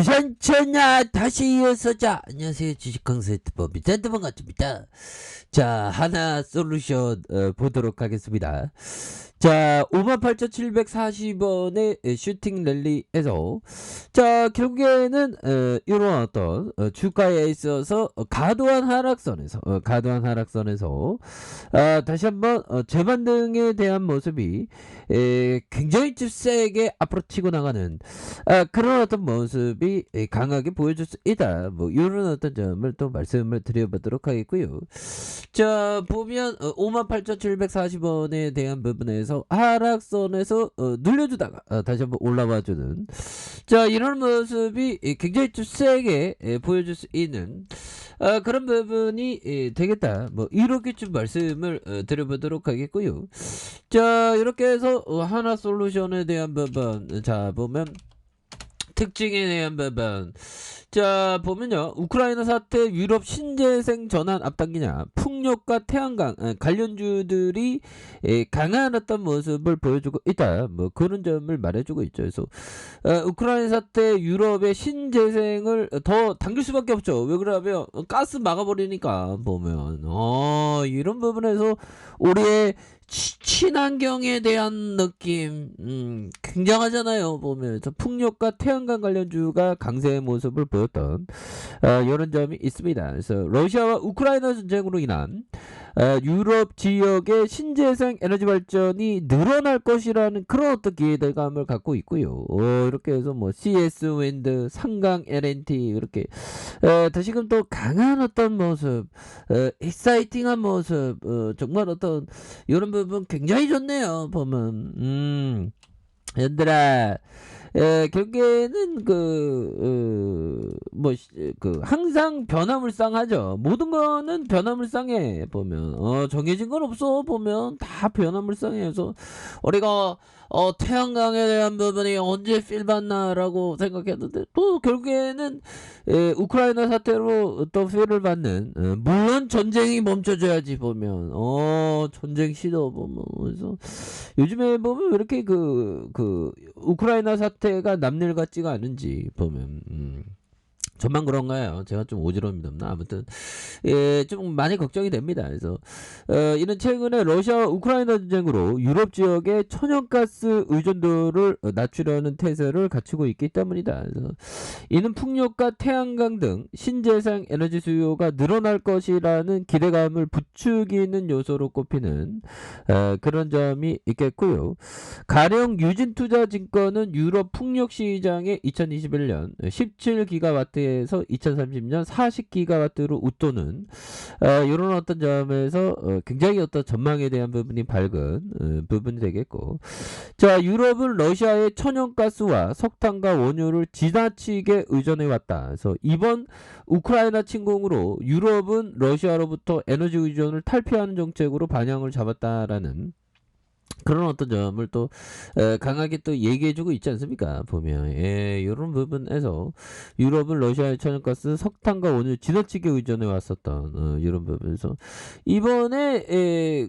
주산천하 다시 이어서. 자, 안녕하세요. 주식강사의 젠더번 같습니다. 자, 하나 솔루션 보도록 하겠습니다. 자, 58,740원의 슈팅 랠리에서 자, 결국에는 이런 어떤 주가에 있어서 과도한 하락선에서 다시 한번 재반등에 대한 모습이 굉장히 좀 세게 앞으로 치고 나가는 그런 어떤 모습이 강하게 보여줄 수 있다. 뭐 이런 어떤 점을 또 말씀을 드려보도록 하겠고요. 자, 보면 58,740원에 대한 부분에서 하락선에서 눌려주다가 다시 한번 올라와주는 자, 이런 모습이 굉장히 좀 세게 보여줄 수 있는 그런 부분이 되겠다. 뭐 이렇게 좀 말씀을 드려보도록 하겠고요. 자, 이렇게 해서 하나 솔루션에 대한 부분, 자 보면 특징에 대한 부분, 자 보면요, 우크라이나 사태, 유럽 신재생 전환 앞당기냐, 풍력과 태양광 관련주들이 강한 어떤 모습을 보여주고 있다. 뭐 그런 점을 말해주고 있죠. 그래서 우크라이나 사태, 유럽의 신재생을 더 당길 수밖에 없죠. 왜 그러냐면 가스 막아버리니까. 보면 이런 부분에서 우리의 친환경에 대한 느낌 굉장하잖아요. 보면 풍력과 태양광 관련주가 강세의 모습을 보였던 이런 점이 있습니다. 그래서 러시아와 우크라이나 전쟁으로 인한 유럽 지역의 신재생 에너지 발전이 늘어날 것이라는 그런 어떤 기대감을 갖고 있고요. 이렇게 해서 뭐 CS 윈드, 상강 LNT 이렇게 다시금 또 강한 어떤 모습, 익사이팅한 모습, 정말 어떤 이런 부분 굉장히 좋네요. 보면 얘들아, 결국에는 항상 변화물상하죠. 모든 거는 변화물상해. 보면 정해진 건 없어. 보면 다 변화물상해서 우리가 태양광에 대한 부분이 언제 필 받나라고 생각했는데 또 결국에는 우크라이나 사태로 또 필을 받는, 물론 전쟁이 멈춰줘야지. 보면 전쟁 시도 보면, 그래서 요즘에 보면 왜 이렇게 우크라이나 사태가 남일 같지가 않은지 보면 저만 그런가요? 제가 좀 오지랖이 없나? 아무튼 좀 많이 걱정이 됩니다. 그래서 이는 최근에 러시아와 우크라이나 전쟁으로 유럽 지역의 천연가스 의존도를 낮추려는 태세를 갖추고 있기 때문이다. 그래서 이는 풍력과 태양광 등 신재생 에너지 수요가 늘어날 것이라는 기대감을 부추기는 요소로 꼽히는 그런 점이 있겠고요. 가령 유진투자증권은 유럽 풍력 시장에 2021년 17기가와트에서 2030년 40기가와트로 웃도는 이런 어떤 점에서 굉장히 어떤 전망에 대한 부분이 밝은 부분이 되겠고, 자, 유럽은 러시아의 천연가스와 석탄과 원유를 지나치게 의존해 왔다. 그래서 이번 우크라이나 침공으로 유럽은 러시아로부터 에너지 의존을 탈피하는 정책으로 방향을 잡았다라는 그런 어떤 점을 또 강하게 또 얘기해주고 있지 않습니까? 보면 이런 부분에서 유럽은 러시아의 천연가스, 석탄과 원유 지나치게 의존해 왔었던 이런 부분에서 이번에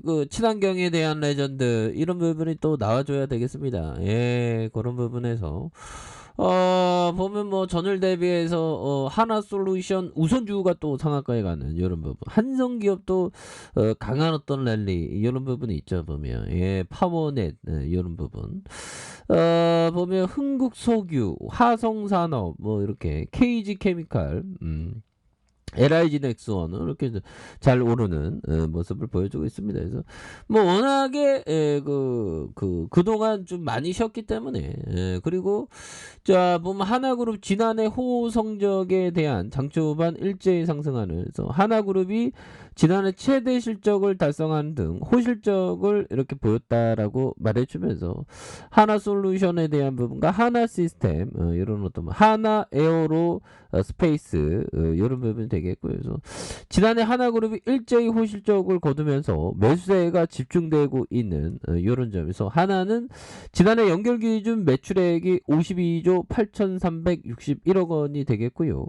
그 친환경에 대한 레전드 이런 부분이 또 나와줘야 되겠습니다. 그런 부분에서 보면 뭐 전일 대비해서 하나 솔루션 우선주가 또 상한가에 가는 이런 부분, 한성기업도 강한 어떤 랠리 이런 부분이 있죠. 보면 파워넷 이런 부분, 보면 흥국석유, 화성산업 뭐 이렇게 KG케미칼, LIG 넥스원은 이렇게 잘 오르는 모습을 보여주고 있습니다. 그래서 뭐 워낙에 그동안 좀 많이 쉬었기 때문에, 그리고 자 보면 하나그룹 지난해 호 성적에 대한 장초반 일제히 상승하는, 그래서 하나그룹이 지난해 최대 실적을 달성하는 등 호실적을 이렇게 보였다라고 말해주면서 하나 솔루션에 대한 부분과 하나 시스템 이런 어떤 하나 에어로 스페이스 이런 부분이 되겠고요. 그래서 지난해 하나그룹이 일제히 호실적을 거두면서 매수세가 집중되고 있는 이런 점에서 하나는 지난해 연결 기준 매출액이 52조 8,361억 원이 되겠고요.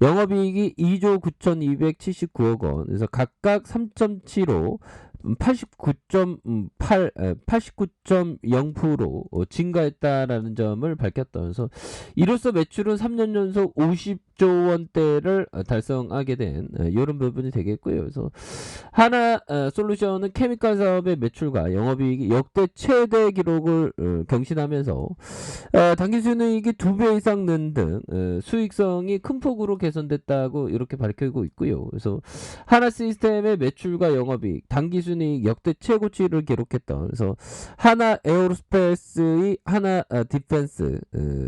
영업이익이 2조 9,279억 원. 그래서 각각 3.75, 89.0% 증가했다라는 점을 밝혔다면서 이로써 매출은 3년 연속 50조 원대를 달성하게 된 이런 부분이 되겠고요. 그래서 하나 솔루션은 케미칼 사업의 매출과 영업이익이 역대 최대 기록을 경신하면서 당기 순이익이 2배 이상 는 등 수익성이 큰 폭으로 개선됐다고 이렇게 밝히고 있고요. 그래서 하나 시스템의 매출과 영업이익, 당기순이익 역대 최고치를 기록했던 그래서 하나 에어로스페이스의 하나 디펜스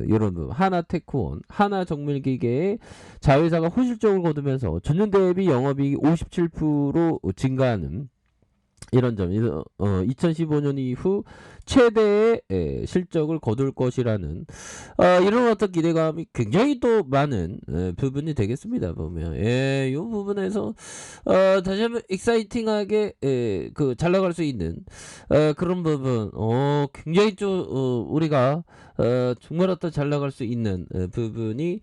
이런 부분, 하나 테크원, 하나 정밀기계의 자회사가 호실적을 거두면서 전년 대비 영업이익이 57% 증가하는 이런 점, 2015년 이후 최대의 실적을 거둘 것이라는 이런 어떤 기대감이 굉장히 또 많은 부분이 되겠습니다. 보면 이 부분에서 다시 한번 익사이팅하게 잘 나갈 수 있는 그런 부분, 굉장히 좀 우리가 정말 어떤 잘 나갈 수 있는 부분이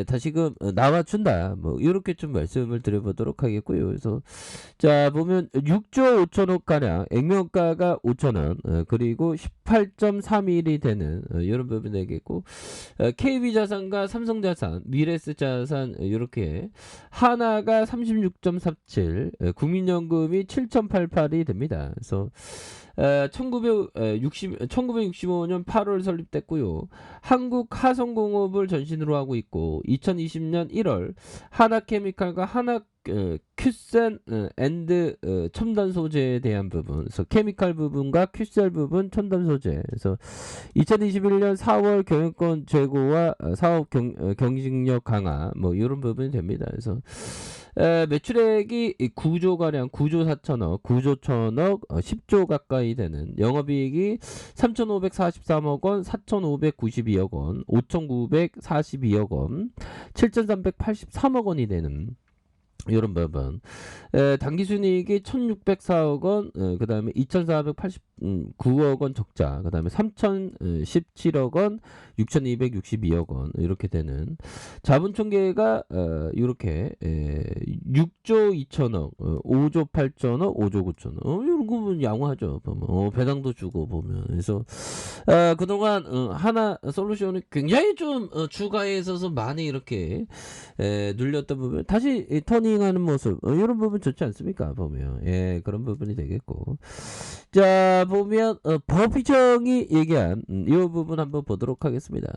다시금 나와준다. 뭐 이렇게 좀 말씀을 드려보도록 하겠고요. 그래서 자 보면 6조 5천억 가량, 액면가가 5천원, 그리고 18.31이 되는 이런 부분이 되겠고, KB자산과 삼성자산, 미래에셋자산 이렇게 하나가 36.47, 국민연금이 7.88이 됩니다. 그래서 1965년 8월 설립됐고요. 한국하성공업을 전신으로 하고 있고 2020년 1월 하나케미칼과 하나 큐센 앤드 첨단 소재에 대한 부분, 그래서 케미칼 부분과 큐셀 부분 첨단 소재, 그래서 2021년 4월 경영권 제고와 사업 경쟁력 강화 뭐 이런 부분이 됩니다. 그래서 매출액이 9조 가량, 9조 4천억, 9조 1천억, 10조 가까이 되는, 영업이익이 3,543억 원, 4,592억 원, 5,942억 원, 7,383억 원이 되는 이런 부분, 당기순이익이 1,604억 원, 그 다음에 2,489억 원 적자, 그 다음에 3,017억 원, 6,262억 원 이렇게 되는 자본총계가 이렇게 6조 2천억, 5조 8천억, 5조 9천억 이런 거 보면 양호하죠. 보면 배당도 주고 보면. 그래서 그동안 하나 솔루션이 굉장히 좀 주가에 있어서 많이 이렇게 눌렸던 부분 다시 터닝하는 모습, 이런 부분 좋지 않습니까? 보면 그런 부분이 되겠고, 자 보면 버피청이 얘기한 이 부분 한번 보도록 하겠습니다.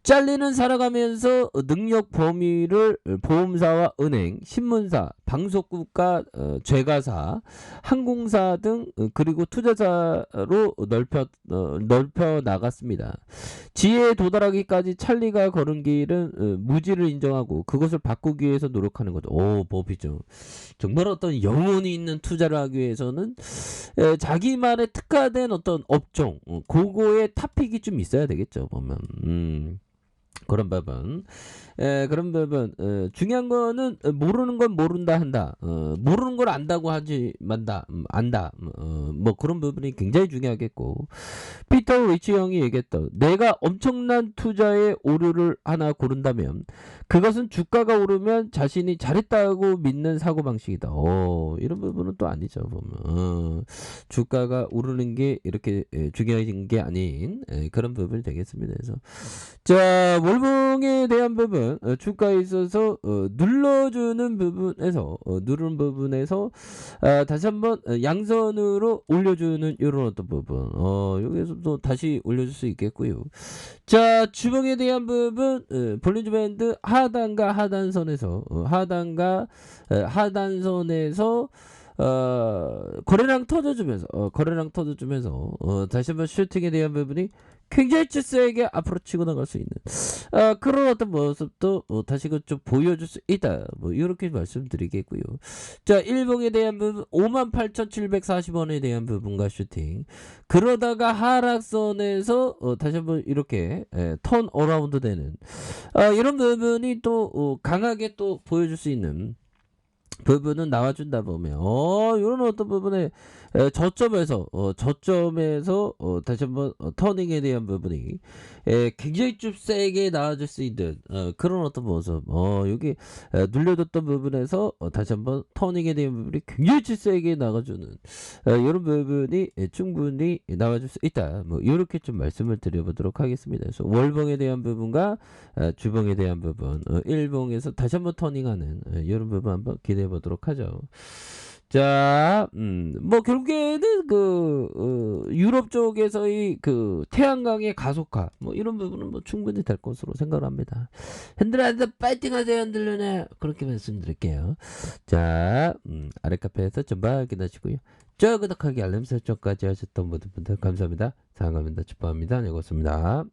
잘리는 살아가면서 능력 범위를 보험사와 은행, 신문사, 방송국가, 제가사, 항공사 등 그리고 투자자로 넓혀 나갔습니다. 지혜에 도달하기까지 찰리가 걸은 길은 무지를 인정하고 그것을 바꾸기 위해서 노력하는 거죠. 버피청 정말 어떤 영혼이 있는 투자를 하기 위해서는 자기만의 특화된 어떤 업종, 그거의 탑픽이 좀 있어야 되겠죠. 보면 그런 부분, 그런 부분, 중요한 거는 모르는 건 모른다 한다, 모르는 걸 안다고 하지 만다, 안다, 뭐 그런 부분이 굉장히 중요하겠고, 피터 리치 형이 얘기했던, 내가 엄청난 투자의 오류를 하나 고른다면 그것은 주가가 오르면 자신이 잘했다고 믿는 사고방식이다. 이런 부분은 또 아니죠. 보면 주가가 오르는 게 이렇게 중요한 게 아닌 그런 부분이 되겠습니다. 그래서 자 월봉에 대한 부분, 주가에 있어서 눌러주는 부분에서 누르는 부분에서 다시 한번 양선으로 올려주는 이런 어떤 부분, 여기서 또 다시 올려줄 수 있겠고요. 자 주봉에 대한 부분, 볼린저 밴드 하단과 하단선에서 하단선에서 거래량 터져주면서 다시 한번 슈팅에 대한 부분이 굉장히 세게 앞으로 치고 나갈 수 있는 그런 어떤 모습도 다시금 좀 보여줄 수 있다. 뭐 이렇게 말씀드리겠고요. 자 일봉에 대한 부분 58,740원에 대한 부분과 슈팅, 그러다가 하락선에서 다시 한번 이렇게 턴 어라운드 되는 이런 부분이 또 강하게 또 보여줄 수 있는 부분은 나와준다 보면 이런 어떤 부분에 저점에서 다시 한번 터닝에 대한 부분이 굉장히 좀 세게 나아질 수 있는 그런 어떤 모습. 여기 눌려뒀던 부분에서 다시 한번 터닝에 대한 부분이 굉장히 좀 세게 나가주는 요런 부분이 충분히 나와줄 수 있다. 뭐 요렇게 좀 말씀을 드려보도록 하겠습니다. 그래서 월봉에 대한 부분과 주봉에 대한 부분, 일봉에서 다시 한번 터닝하는 요런 부분 한번 기대해 보도록 하죠. 자, 뭐 결국에는 유럽 쪽에서의 그 태양광의 가속화, 뭐 이런 부분은 뭐 충분히 될 것으로 생각을 합니다. 핸들한테 파이팅하세요, 핸들러네. 그렇게 말씀드릴게요. 자, 아래 카페에서 전방 확인하시고요. 저 구독하기 알림 설정까지 하셨던 모든 분들 감사합니다. 사랑합니다. 축복합니다. 네, 고맙습니다.